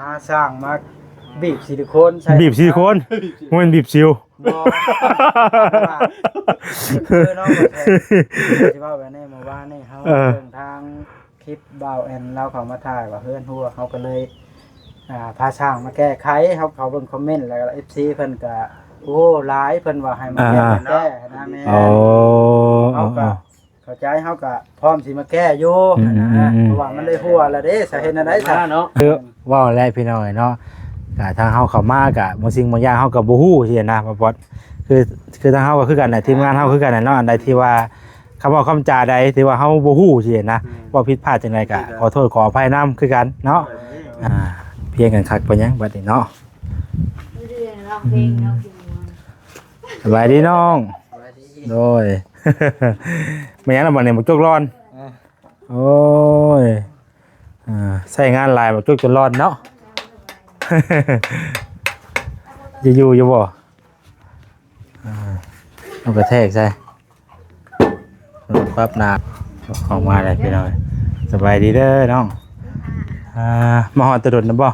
าสร้างมาบีบซิลิโคนใช่บีบซิลิโคนมันบีบซิวบ่คือน้องบ่แท้สิว่าแบบนี้เมื่อวานนี่เฮาเดินทางคลิปบ่าวแอนเราเขามาถ่ายว่าเฮือนหัวเขาก็เลยพาช่างมาแก้ไขเขาเบิ่งคอมเมนต์แล้วก็ FC เพิ่นก็โอ้หลายเพิ่นว่าให้มาแก้นะแม่เฮาก็เข้าใจเฮาก็พร้อมสิมาแก้อยู่นะเพราะว่ามันได้หัวแล้วเด้สาเหตุนั้นซะเนาะคือว่าแรกพี่น้อยเนาะก็ทางเฮาเข้ามากะบางสิ่งบางอย่างเฮาก็บ่ฮู้สินะบ่ปอดคือทางเฮาก็คือกันน่ะทีมงานเฮาคือกันน่ะเนาะอันใดที่ว่าคำว่าคำจาใดที่ว่าเฮาบ่ฮู้สินะว่าผิดพลาดจังไดก็ขอโทษขออภัยนํคือกันเนาะเพียงกันคักปานหยังบัดนี้เนาะสบายดีน้องโดยไม่งั้นบัดนี้บ่จกร้อนโอ้ยใช้งานหลายบ่จกจนร้อนเนาะจะอยู่บ่เอากระแทกใช่ปั๊บนาของมาเลยพี่น้องสบายดีเด้อน้องมาหอดตะดนนะบ่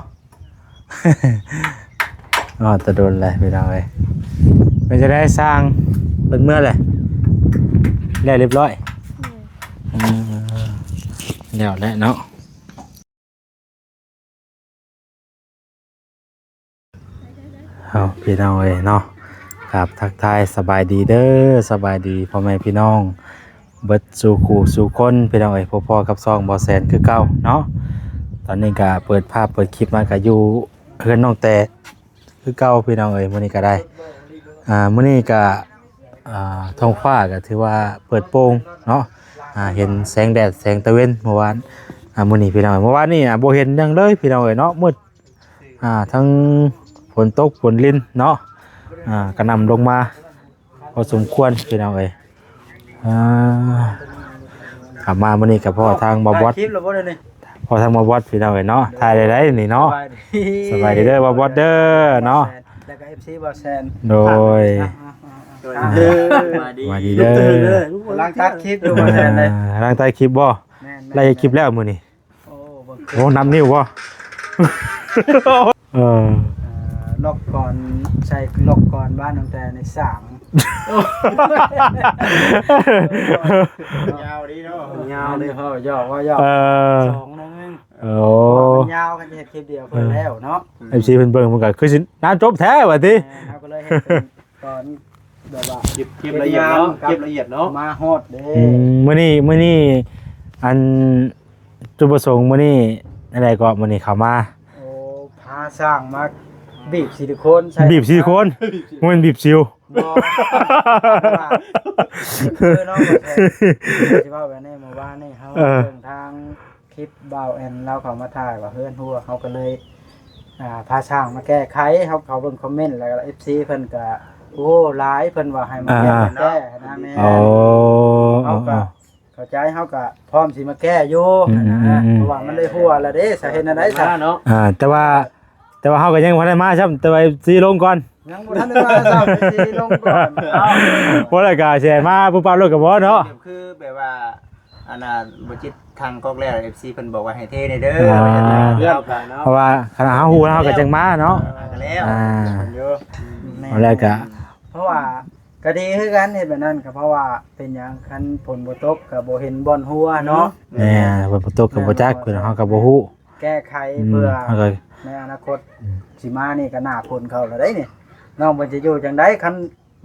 มาหอดตะดนเลยพี่น้องเลยมันจะได้สร้างเป็นเมื่อเลยได้เรียบร้อยเดี๋ยวแล้วเนาะเอาพี่น้องเอ้ยเนาะครับทักทายสบายดีเด้อสบายดีพ่อแม่พี่น้องเบิดสู่คู่สู่คนพี่น้องเอ้ยพ่อๆกับซองบ่แสนคือเก่าเนาะตอนนี้ก็เปิดภาพเปิดคลิปมาก็อยู่เฮือนน้องแต่คือเก่าพี่น้องเอ้ยมื้อนี้ก็ได้มื้อนี้ก็ท้องฟ้าก็ถือว่าเปิดโปร่งเนาะเห็นแสงแดดแสงตะเวนเมื่อวานมื้อนี้พี่น้องเมื่อวานนี่บ่เห็นหยังเลยพี่น้องเอ้ยเนาะมืดทั้งฝนตกฝนลิ้นเนาะกระนำลงมาพอสมควรพี่น้องเอ้ยขับมามื้อนี้กับพ่อทางบ่บอสพ่อทางบ่บอสพี่น้องเอ้ยเนาะถ่ายได้นี่เนาะสบายดีเด้อบ่บอสเด้อเนาะแล้วก็ FC บ่แซนโดยมาดีเด้อล้างตัดคลิปดูบ่แซนเลยล้างตัดคลิปบ่ไล่คลิปแล้วมื้อนี้โอ้นำนิ้วบ่ล็อกก่อนใช้ล็อกก่อนบ้านตั้งแต่ในสางยาวดีเนาะยาวเลยพ่อยอกว่ายอกสองนึงโอ้ยาวกันเฮ็ดคลิปเดียวเพิ่นแล้วเนาะ FC เพิ่นเบิ่งมันก็คือสิน่าจบแท้ว่าติเฮาก็เลยเฮ็ดก่อนแบบว่าคลิปละเอียดเนาะคลิปละเอียดเนาะมาฮอดเด้มื้อนี้อันจุดประสงค์มื้อนี้อะไรก็มื้อนี้เข้ามาโอ้พาสร้างมาบีบซิลิโคนใช่บีบซิลิโคนมันบีบซิวคือน้องบ่แท้สิว่าแบบนี้เมื่อวานนี่เฮาเดินทางคลิปบ่าวแอนเราเขามาถ่ายว่าเฮือนหัวเขาก็เลยพาช่างมาแก้ไขเขาเบิ่งคอมเมนต์แล้วก็ FC เพิ่นก็โอ้หลายเพิ่นว่าให้มาแก้นะแม่เฮาก็เข้าใจเฮาก็พร้อมสิมาแก้อยู่นะเพราะว่ามันได้หัวแล้วเด้สาเหตุนั้นได้ซะเนาะแต่ว่าเฮาก็ยังบ่ได้มาครับแต่ว่าสิลงก่อนยังบ่ทันได้มาซ้ำสิลงก่อนบ่ได้ก็สิมาปุ๊บปั๊บรถก็บ่เนาะคือแบบว่าอันน่ะบ่จิตทางก๊อกแล้ว FC เพิ่นบอกว่าให้เทเด้อเรื่องเพราะว่าคณะเฮาฮู้เฮาก็จังมาเนาะแล้วแล้วก็เพราะว่าก็ดีคือกันเฮ็ดแบบนั้นก็เพราะว่าเป็นหยังคันฝนบ่ตกก็บ่เห็นบ่อนหัวเนาะแม่ฝนบ่ตกก็บ่จักเพิ่นเฮาก็บ่ฮู้แก้ไขเพื่อในอนาคตสิมานี่ก็หน้าฝนเข้าแล้วได้นี่น้องเพิ่นสิอยู่จังได๋คัน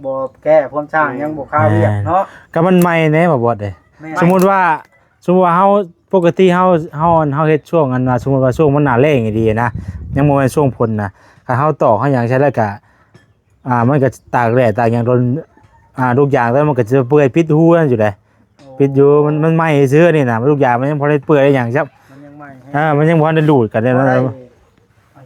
บ่แก้ความสร้างยังบ่คาเวียกเนาะก็มันใหม่แน่บ่บ่เด้สมมุติว่าเฮาปกติเฮาเฮ็ดช่วงอันว่าสมมุติว่าช่วงมันหน้าแล้งดีนะยังบ่แม่นช่วงฝนนะถ้าเฮาตอกเฮาหยังใช้แล้วก็มันก็ตากแดดตากหยังโดนทุกอย่างแล้วมันก็จะเปื่อยปิดหูนั่นอยู่เลยปิดอยู่มันไหม้ซื่อนี่น่ะทุกอย่างมันยังพอได้เปื่อยได้หยังครับมันยังไหม้มันยังบ่ได้ดูดกันได้นั่น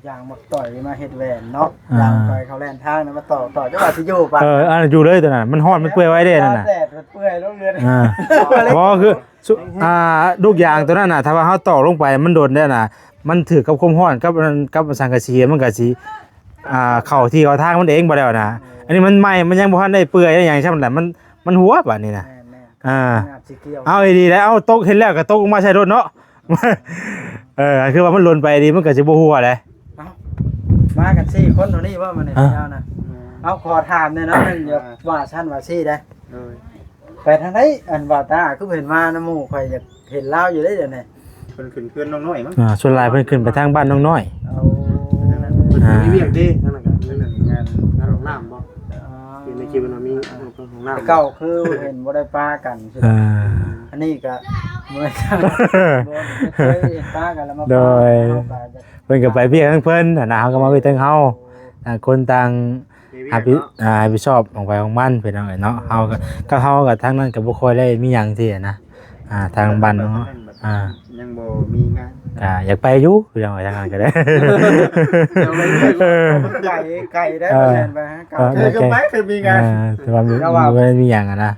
อย่างมาต่อยมาเฮ็ดแหวนเนาะอย่างต่อยเขาแล่นทางนะมาต่อจังหวัดสิอยู่ปะอันอยู่เลยตัวนั้นมันฮ้อนมันเปื่อยไว้เด้นั่นน่ะแดดมันเปื่อยลงเรือนบ่คือลูกยางตัวนั้นน่ะถ้าว่าเฮาตอกลงไปมันโดนได้น่ะมันถือกับความร้อนกับสังกะสีมันก็สิเข้าที่เข้าทางมันเองบ่แล้วนะอันนี้มันใหม่มันยังบ่ทันได้เปื่อยได้หยังซั่นแหละมันหัวบัดนี้น่ะเอาดีแล้วเอาตกเห็นแล้วก็ตกลงมาใส่รถเนาะคือว่ามันหล่นไปดีมันก็สิบ่หัวเลย มากัน4คนเท่านี้ว่ามันนี่ยาวนะเอาขอถามเนี่ยเนาะเดี๋ยวว่าชั้นว่าซี่ได้ โดย ไปทางไหนอันว่าตาคือเห็นมาน้ำหมู่ข่อยอยากเห็นลาวอยู่ได้เดี๋ยวนี้ เพิ่นขึ้นเพื่อนน้องน้อยมั้ง ชวนลายเพิ่นขึ้นไปทางบ้านน้องน้อย เอา มีเวียกดินั่นน่ะก็งานของน้ำบ่อยู่ในคลิปมันมีของน้ำ แต่เก่าคือเห็นบ่ได้ป้ากันใช่ไหมอันนี้ก็เมื่อกันบ่เคยเห็นป้ากันแล้วมาป้ากัน เพิ่นก็ไปเวียกทั้งเพิ่นน่ะนะเฮาก็มาเวียกทั้งเฮาต่างคนต่างรับผิดชอบของไปของมันพี่น้องเนาะเฮาก็เฮาก็ทางนั้นก็บ่ค่อยได้มีหยังที่นะทางบ้านเนาะยังบ่มีงาน อยากไปอยู่พี่น้องทางนั้นก็ได้ ไก่ได้บ่แม่นไปฮะไก่ ก็ไปคือมีงาน แต่ว่าบ่ได้มีหยังนะ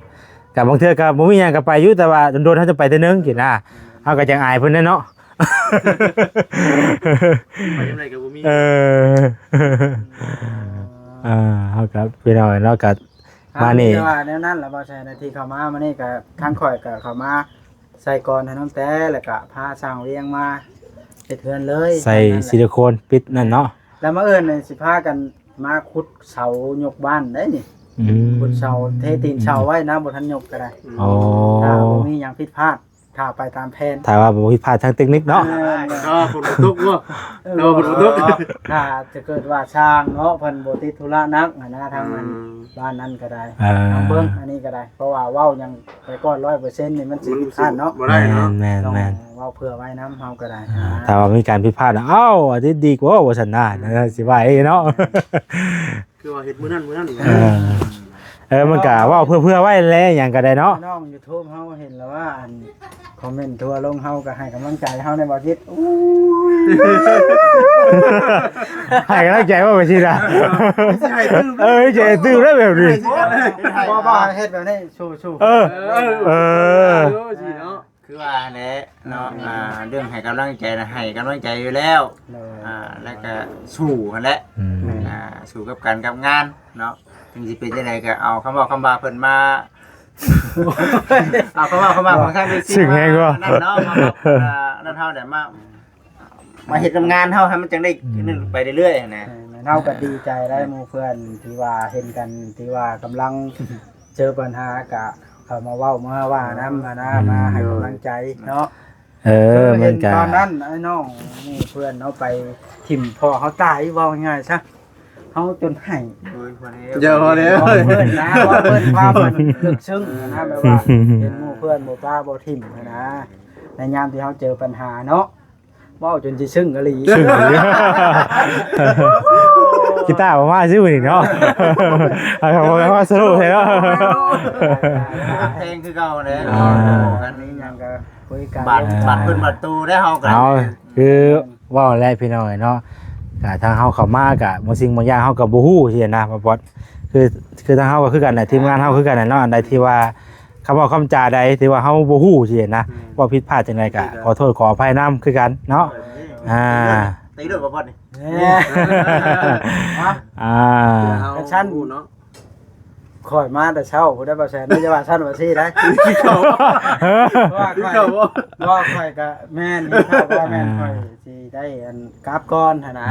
กับบางเทื่อก็บ่มีหยังก็ไปอยู่แต่ว่าโดนๆเฮาจะไปแต่นึงกินนะเฮาก็จังอายเพิ่นเนาะ ไปยังไงก็บ่มี เฮาก็พี่น้องเนาะก็มานี่ ว่าแนวนั้นล่ะบ่ใช่นาทีเข้ามานี่ก็ทางข่อยก็เข้ามาใส่ก่อนให้น้องแต่แล้วก็พาสร้างเวียงมาเฮ็ดเฮือนเลย ใส่ซิลิโคนปิดนั่นเนาะ แล้วมาเอิ้นสิพากันมาขุดเสายกบ้านได้นี่ขุดเสาเทตีนเสาไว้นะบ่ทันยกก็ได้ อ๋อ ถ้าบ่มีหยังผิดพลาดถ้าไปตามแผน ถ้าว่าบ่ผิดพลาดทางเทคนิคเนาะ ฝนตกบ่ ถ้าจะเกิดว่าช่างเนาะเพิ่นบ่ติดธุระนักนะทางมันบ้านนั้นก็ได้ทางเบิ่งอันนี้ก็ได้เพราะว่าเว้ายังไปก่อน 100% นี่มันสิผิดพลาดเนาะ บ่ได้เนาะ แม่น ต้อง แม่น เว้าเผื่อไว้นำเฮาก็ได้ ถ้าว่ามีการผิดพลาดนะอันนี้ดีกว่าว่าซั่นน่ะสิว่าเนาะ คือว่าเฮ็ดมื้อนั้นมันก็เว้าเพื่อไว้แลหยังก็ได้เนาะ น้อง YouTube เฮาเห็นแล้วว่าอันคอมเมนต์ทั่วลงเฮาก็ให้กำลังใจเฮาในบ่จิตอู้ ให้กำลังใจว่าไปสิล่ะใจตื้อได้แบบนี้ บ่เฮ็ดแบบนี้สู้ๆ สิเนาะ คือว่าแหละเนาะเรื่องให้กำลังใจนะให้กำลังใจอยู่แล้ว แล้วก็สู้นั่นแหละสู้กับการกับงานเนาะถึงสิเป็นจังไดก็เอาคำว่าเพิ่นมาเอาคำว่าของทางดีซีมานั่นเนาะมานั่นเฮาได้มาเฮ็ดงานเฮาให้มันจังได้ไปเรื่อยๆนะ เฮาก็ดีใจได้หมู่เพื่อนที่ว่าเห็นกันที่ว่ากำลังเจอปัญหาก็เข้ามาเว้ามาว่านำนะมาให้กำลังใจเนาะ มันก็ ตอนนั้นไอ้น้องหมู่เพื่อนเนาะไปทิ่มพ่อเขาตายเว้าง่ายๆซะเฮาจนให้ เดี๋ยวพอแล้ว เพื่อนนะว่าเพื่อนพามันลึกซึ้งนะแบบว่าเห็นหมู่เพื่อนบ่ป้าบ่ทิ่มนะในยามที่เฮาเจอปัญหาเนาะเว้าจนสิซึ้งกะหลี กีตาร์บ่มาซื่อนี่เนาะเอาว่าสรุปให้เนาะ เพลงคือเก่าเลย กันนี้ยังก็คุยกัน บัตรเพิ่นบัตรตูได้เฮากัน เอาคือเว้าแลพี่น้อยเนาะก็ทางเฮาเข้ามาก็บางสิ่งบางอย่างเฮาก็บ่ฮู้ที่นะบ่บอดคือทางเฮาก็คือกันน่ะทีมงานเฮาคือกันน่ะเนาะอันใดที่ว่าคำเว้าคำจาใดที่ว่าเฮาบ่ฮู้ที่นะว่าผิดพลาดจังไดก็ขอโทษขออภัยนำคือกันเนาะตีด้วยบ่พอนี่ ชั้นเนาะคอยมาแต่เช้าผู้ได้บ่แซนนี่จะว่าชั้นว่าซี่ได้ว่าข่อยก็แม่นหิวข้าวว่าแม่นข่อยสิได้อันกราบก่อนหั่นนะ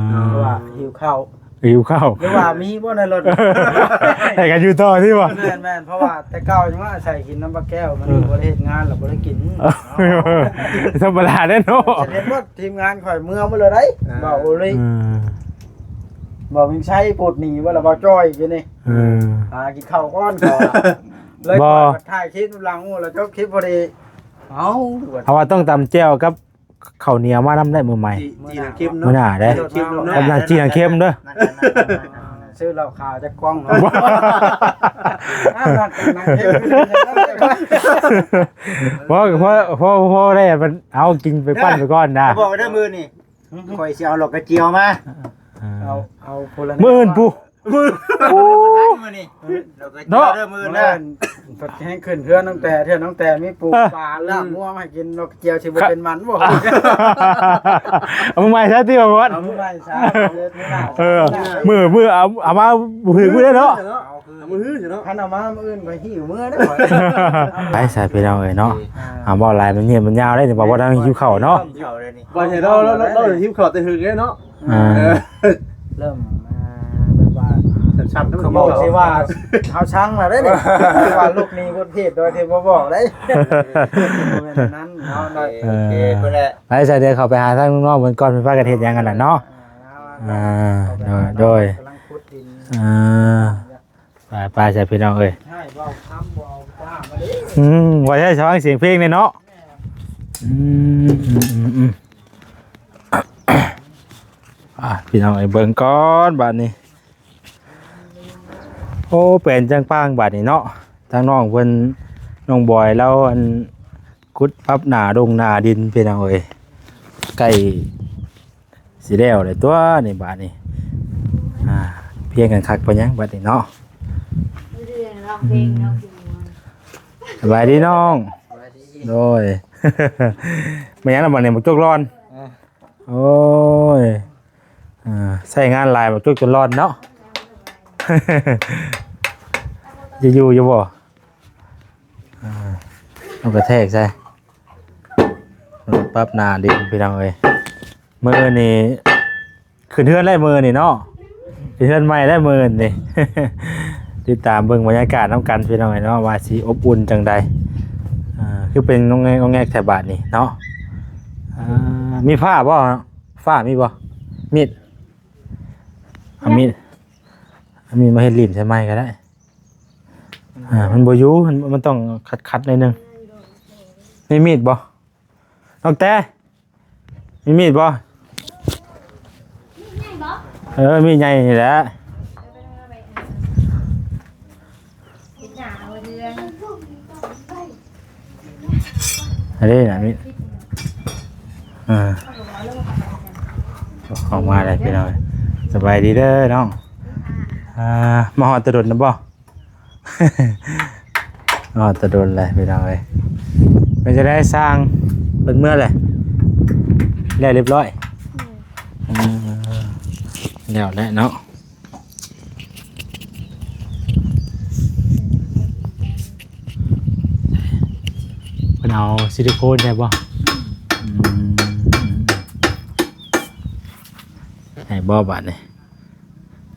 เพราะว่าหิวข้าว หรือว่ามีบ่ในรถ ให้กันอยู่ต่อที่บ่ แม่นเพราะว่าแต่เก่ายังว่าใส่กินน้ำปลาแก้วมันบ่ได้เฮ็ดงานแล้วบ่ได้กิน ธรรมดาเด้อเนาะ จะเรียนว่าทีมงานข่อยเมื่อบ่เลยได้บ่โอลิบ่มีใช้ปวดหนีว่าละบ่จ้อยอยู่นี่กินข้าวก้อนก่อนเลยถ่ายคลิปหลังแล้วจบคลิปพอดีเอาว่าต้องตำแจ่วกับข้าวเหนียวมานำได้มื้อใหม่ จีนเข้ม มื้อ เนาะ หน้าเด้กำลังจีนเข้มเด้อ ซื้อเหล้าขาวจากกล้องเนาะพอได้มันเอากินไปปั้นไปก่อนนะ บอกไว้เด้อมือนี่ข่อยสิเอาหลอกกระเจียวมา เอาพล มื้ออื่นปู มือนี่เนาะเด้อมือนะ ตดแห้งขึ้นเทื่อน้องแต่น้องแต่มีปูปลาลาบม่วงให้กินนกเจียวสิบ่เป็นมันบ่ เอามื้อใหม่ซะติบ่วัด เอามื้อใหม่ซะ มื้อเอามาหือมื้อเนาะ มือหื้อเนาะ คันเอามามื้ออื่นก็หิวมื้อเด้อ ไปใส่พี่น้องเอ้ยเนาะบ่หลายมันเงียบมันยาวได้นี่บ่ว่าทางหิวข้าวเนาะ บ่ใช่เราหิวข้าวแต่หึงเนาะ เริ่มแบบว่า ชัดๆ เขาบอกสิว่าเฮาชังแล้วเด้นี่คือว่าลูกนี้คนผิดโดยที่บ่บอกได้บ่แม่นนั้นเนาะได้ โอเคเพิ่นแหละ ไปใส่เดี๋ยวเขาไปหาทางน้องๆเพิ่นก่อนเพิ่นพากันเฮ็ดหยังกันน่ะเนาะโดย กำลังขุดดิน ไปใส่พี่น้องเอ้ย ให้เว้าคำบ่เอาจ้ามาดิ ว่าใช่ฟังเสียงเพลงเนี่ยเนาะพี่น้องไอ้เบิ่งก่อนบาดนี้โอ้เป็นจังป้างบาดนี้เนาะทางน้องเพิ่นน้องบอยแล้วอันกุดปั๊บหน้าดงหน้าดินพี่น้องเอ้ยใกล้สิแล้วเลยตัวนี่บาดนี้เพียงกันคักปะยังบาดนี้เนาะสบายดีน้องโดย ไม่งั้นบัดนี้บักจุกร้อนโอ้ยใช้งานหลายบักจุกจนร้อนเนาะ จะอยู่บ่เอากระแทกใช่ปั๊บหน้าดินพี่น้องเอ้ยมือนี่ขึ้นเทือนได้มือนี่เนาะขึ้นเทือนใหม่ได้มือนี่ ติดตามเบิ่งบรรยากาศน้ำกันพี่น้องเนาะว่าสิอบอุ่นจังใดคือเป็นงงแงกแถบบาทนี่เนาะมีผ้าบ่ฝ้ามีบ่มีดเอามีดมาเฮ็ดลิ้นใช่ไหมก็ได้มันบ่อยู่มันต้องคัดหน่อยนึงมีมีดบ่น้องแต่มีมีดบ่มีใหญ่นี่แหละอะไรนะมิออกมาเลยพี่น้องสบายดีเด้อน้องมาหอดตะดนนะบ่ มาหอดตะดนเลยพี่น้องเลยมันจะได้สร้างเป็นเมื่อไรแล้วเรียบร้อยแล้วแหละเนาะเอาซิลิโคนได้ป่ะไอ้บ่บาดนี่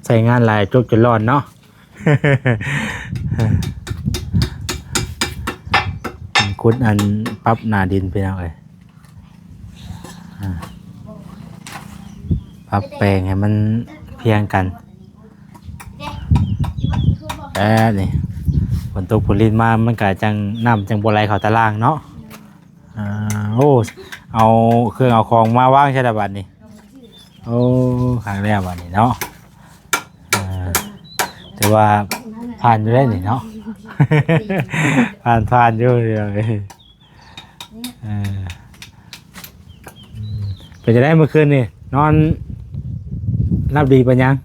ใส่งานลายจกจนร้อนเนาะ คุดอันปรับหน้าดินไปแล้วเลยปรับแปลงให้มันเพียงกันนี่ฝนตกฝนลินมามันก็จังน้ำจังบัวไหลเขาตะล่างเนาะโอ้เอาเครื่องเอาของมาว่างใช่ไหมบัดนี้โอ้ครั้งแรกบัดนี้เนาะแต่ว่าผ่านอยู่ได้นี่เนาะ ผ่านอยู่เลยเป็นจะได้เมื่อคืนนี่นอนรับดีปะยัง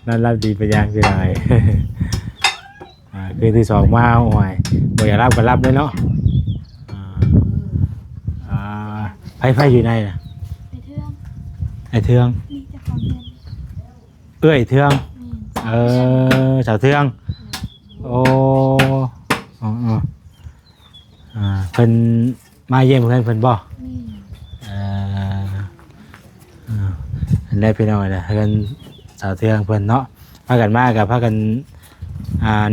นอนรับดีปะยังคืออะไร คือที่สองมาโอ้ยบ่อยากรับก็รับเลยเนาะไฟอยู่ในน่ะไอเทืองเอ้ยเทืองสาวเทืองโอ้เพิ่นมาเยี่ยมเพิ่นบ่อันแรกพี่น้อยนะเพิ่นสาวเทืองเพิ่นเนาะพากันมากับพากัน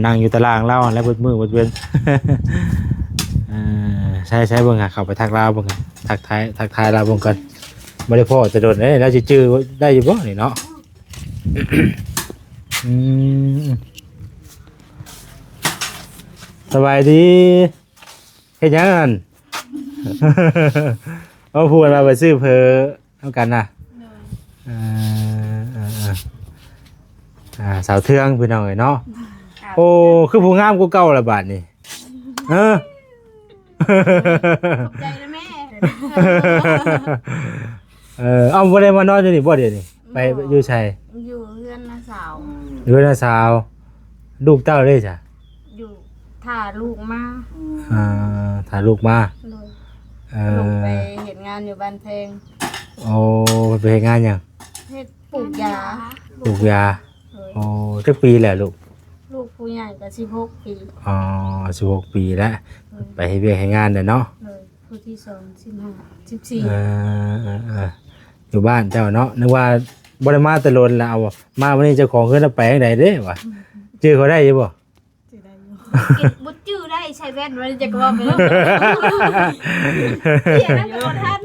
นั่งอยู่ตารางเล่าแล้วมืดเว้น ใช่เบิ่งเข้าไปทักลาวเบิ่งทักทายลาวเบิ่งกันบ่ได้พ่อจะโดนเด้แล้วสิจื้อได้อยู่บ่นี่เนาะ สบายดีเฮ็ดหยังนั่น เอาพูดมาไปซื้อเพอเท่ากันนะสาวเทืองพี่น้องเนาะโอ้คือผู้งามกูเก่าละบาทนี่ขอบใจนะแม่เอาบ่ได้มานอนอยู่นี่บ่เดี๋ยวนี้ไปอยู่ไสอยู่เรือนน้าสาว อยู่น้าสาวลูกเต้าได้จ้ะอยู่ถ่าลูกมาถ่ายลูกมาลูกไปเห็นงานอยู่บ้านเพลงโอ้ไปเฮ็ดงานหยังเฮ็ดปลูกยาโอ้จักปีแล้วลูกผู้ใหญ่ก็16 ปี16 ปีแล้วไปให้เวียกให้งานเด้อเนาะผู้ที่2 15 14 อยู่บ้านเจ้าเนาะนึกว่าบ่ได้มาแต่โลนแล้วเอามาวันนี้เจ้าของเฮือนเอาไปจังไดเด้วะชื่อเขาได้อยู่บ่ จื้อได้อยู่กินบ่จื้อได้ใช้แว่นมันจะก็ว่าไปแล้วเขียนนั่นก็บ่ทัน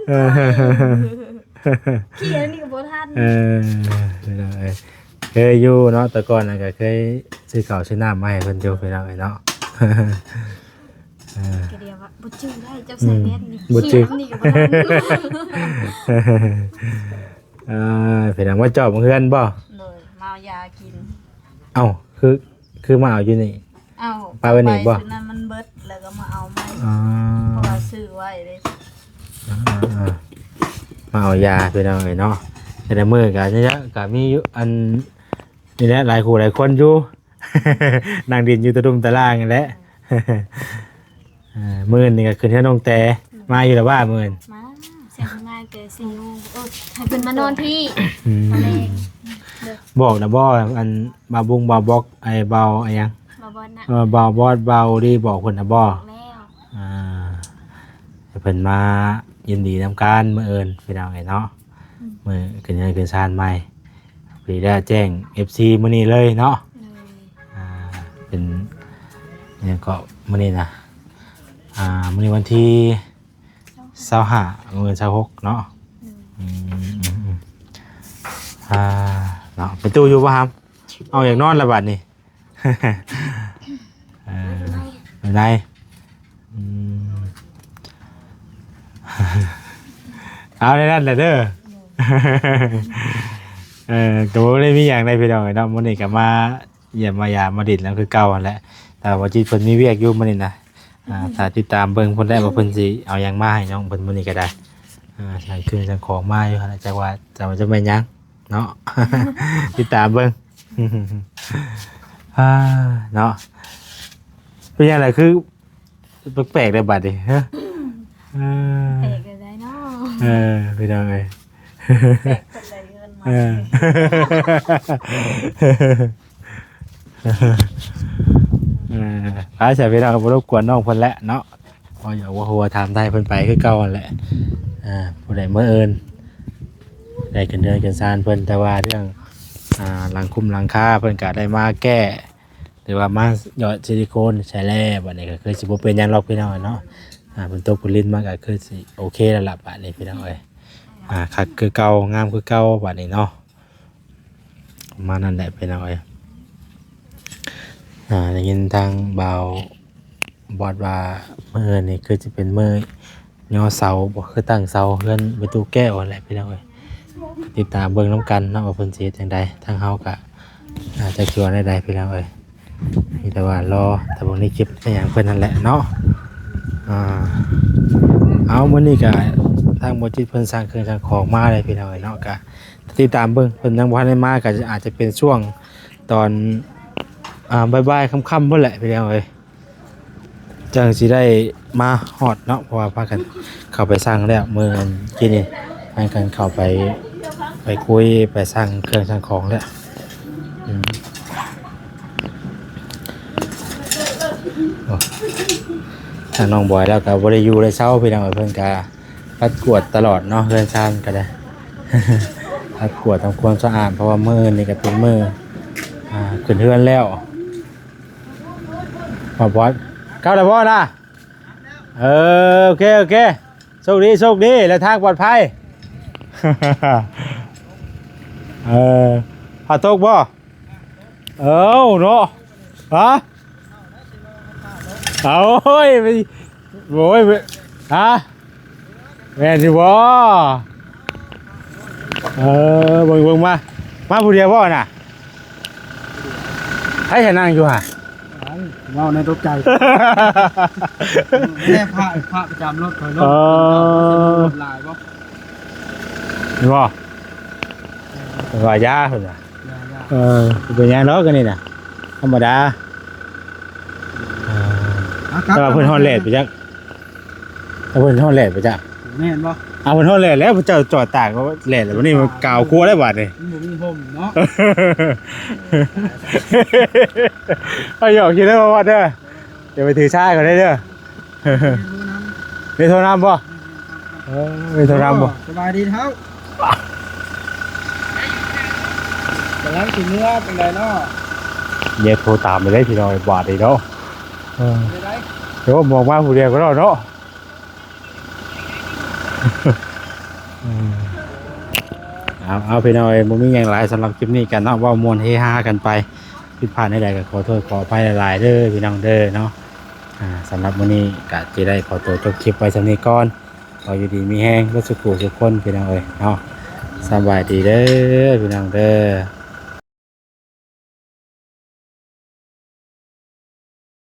เขียนนี่ก็บ่ทัน เคยอยู่เนาะแต่ก่อนน่ะก็เคยซื้อข้าวซื้อน้ำมาให้เพิ่นอยู่พี่น้องเนาะ ก็เดียวว่าบ่จื้อได้เจ้าใส่แว่นนี่ บ่จื้อ เขียนนี่ก็บ่ทัน พี่น้องว่าจอบเฮือนบ่ เลยมาเอายากิน เอ้าคือมาเอาอยู่นี่ เอ้า ไปไว้นี่บ่ ซื้อนั้นมันเบิดแล้วก็มาเอาใหม่ อ๋อ เพราะว่าซื้อไว้เด้ มาเอายาพี่น้องเนาะแต่ละมื้อก็เนี่ยก็มีอยู่อันนี่แหละหลายคู่หลายคนอยู่ นั่งดินอยู่ตะดุมตะล่างนั่นแหละ มื้อนี่ก็ขึ้นเฮือนน้องแต่มาอยู่แล้วว่ามื้อ มาเสียงง่ายเกิน4 โมงให้เพิ่นมานอนพี่ อืม ตอนแรก บอกนะบ่อันบาบุงบาบอกไอ้เบาไอ้หยัง มาบ่น่ะ เบาบอดเบาดีบอกเพิ่นนะบ่ บอกแล้ว ให้เพิ่นมายินดีนำการมื้อเอิ้นพี่น้องไอ้เนาะมื้อขึ้นเฮือนขึ้นศาลใหม่พอดีได้แจ้ง FC มื้อนี้เลยเนาะ เลย เป็นหยังก็มื้อนี้นะมื้อนี้วันที่25มื้อ26เนาะอืมเนาะเป็นตู้อยู่ป่ะครับเอาอย่างนอนละบาดนี่ อยู่ในอืม เอาในนั้นแหละเด้อ ก็บ่ได้มีอย่างใดพี่น้องเนาะมื้อนี้ก็มาเยี่ยมมายามมาดิดแล้วคือเก่าหั่นแหละแต่ว่าจิตเพิ่นมีเวียกอยู่มื้อนี้นะถ้าติดตามเบิ่งเพิ่นได้ว่าเพิ่นสิเอาหยังมาให้น้องเพิ่นมื้อนี้ก็ได้ใช่คือจังของมาอยู่หั่นแหละจักว่าจะแม่นหยังเนาะ ติดตามเบิ่ง เนาะเป็นยังไงคือแปลกๆเลยบัดดิฮะ แตกเลยได้เนาะ พี่น้องเอ้ย แตกคนได้เงินมาพาใส่พี่น้องบ่รบกวนน้องเพิ่นแหละเนาะพออย่าว่าหัวถามได้เพิ่นไปคือเก่านั่นแหละผู้ใดมื้อเอิ้นได้กันเดือนกันซานเพิ่นแต่ว่าเรื่องหลังคุ้มหลังคาเพิ่นก็ได้มาแก้หรือว่ามาหยอดซิลิโคนใช้แล้วบัดนี้ก็คือสิบ่เป็นหยังหรอกพี่น้องเนาะเพิ่นตกผลิตมาก็คือสิโอเคแล้วล่ะบัดนี้พี่น้องเอ้ยคักคือเก่างามคือเก่าบัดนี้เนาะประมาณนั้นแหละพี่น้องเอ้ยได้ยินทางบ่าวบอดว่ามื้อนี่คือสิเป็นมื้อย่อเสาบ่คือตั้งเสาเฮือนประตูแก้วนั่นแหละพี่น้องเอ้ยติดตามเบิ่งนํกันเนาะว่าเพิ่นสิเฮ็ดจังไดทางเฮาก็อาจจะคิดว่าได้พี่น้องเอ้ยมีแต่ว่ารอแต่บ่ได้คลิปเป็นหยังเพิ่นนั่นแหละเนาะเอามื้อนี้ก็ทางบ่จิตเพิ่นสร้างเครื่องสร้างของมาเลยพี่น้องเอ้ยเนาะก็ติดตามเบิ่งเพิ่นยังบ่ทันได้มาก็อาจจะเป็นช่วงตอนบ่ายๆค่ำๆพุ่นแหละพี่น้องเอ้ยจังสิได้มาฮอดเนาะเพราะว่าพากันเข้าไปสร้างแล้วมื้อกี้นี่พากันเข้าไปคุยไปสร้างเครื่องสร้างของแล้วถ้าน้องบอยแล้วก็บ่ได้อยู่ได้เช้าพี่น้องเพิ่นก็ปัดกวดตลอดเนาะเรือนชานก็ได้ ปัดกวดทำความสะอาดเพราะว่ามื้อนี่ก็เป็นมื้อขึ้นเฮือนแล้วบอสก้าวได้บ่นะโอเคโชคดีและทางปลอดภัย พาตกบ่เนาะฮะเอาโอ้ยฮะแม่นสิบ่เบิ่งมาผู้เดียวบ่น่ะให้ฉันนั่งอยู่ห่ะ ว้าวในตกใจแม่พระประจำรถคอยรถลายบ่ นี่บ่ว่ายาพุ่นน่ะเป็นหยังเนาะกันนี่น่ะธรรมดาแต่ว่าเพิ่นฮอดเลทไปจักเพิ่นฮอดเลทไปจัก แม่นบ่ เอาเพิ่นฮอดเลทแล้วเจ้าจอดตากก็เลทแล้ววันนี้มันกาวครัวได้บาดนี่ บ่มีห่มเนาะ เอาหยอกคิดได้บ่ว่าเด้อเดี๋ยวไปถือชายก่อนได้เด้อมีโทรนำบ่มีโทรนำบ่ สบายดีเท้า แต่งั้นสิเนื้อเป็นไรเนาะ เดี๋ยวโทรตามไปเลยพี่น้องบาดอีกเนาะ เป็นไร เดี๋ยวมองมาผู้เดียวก็ได้เนาะเอาพี่น้องบ่มีหยังหลายสำหรับคลิปนี้กันเนาะว่ามวนเฮฮากันไปผิดพลาดใดๆก็ขอโทษขออภัยหลายๆเด้อพี่น้องเด้อเนาะสำหรับมื้อนี้ก็จะได้ขอตัวจบคลิปไว้สำนี้ก่อนขออยู่ดีมีแฮงบ่สุขสุขคนพี่น้องเอ้ยเนาะสบายดีเด้อพี่น้องเด้อ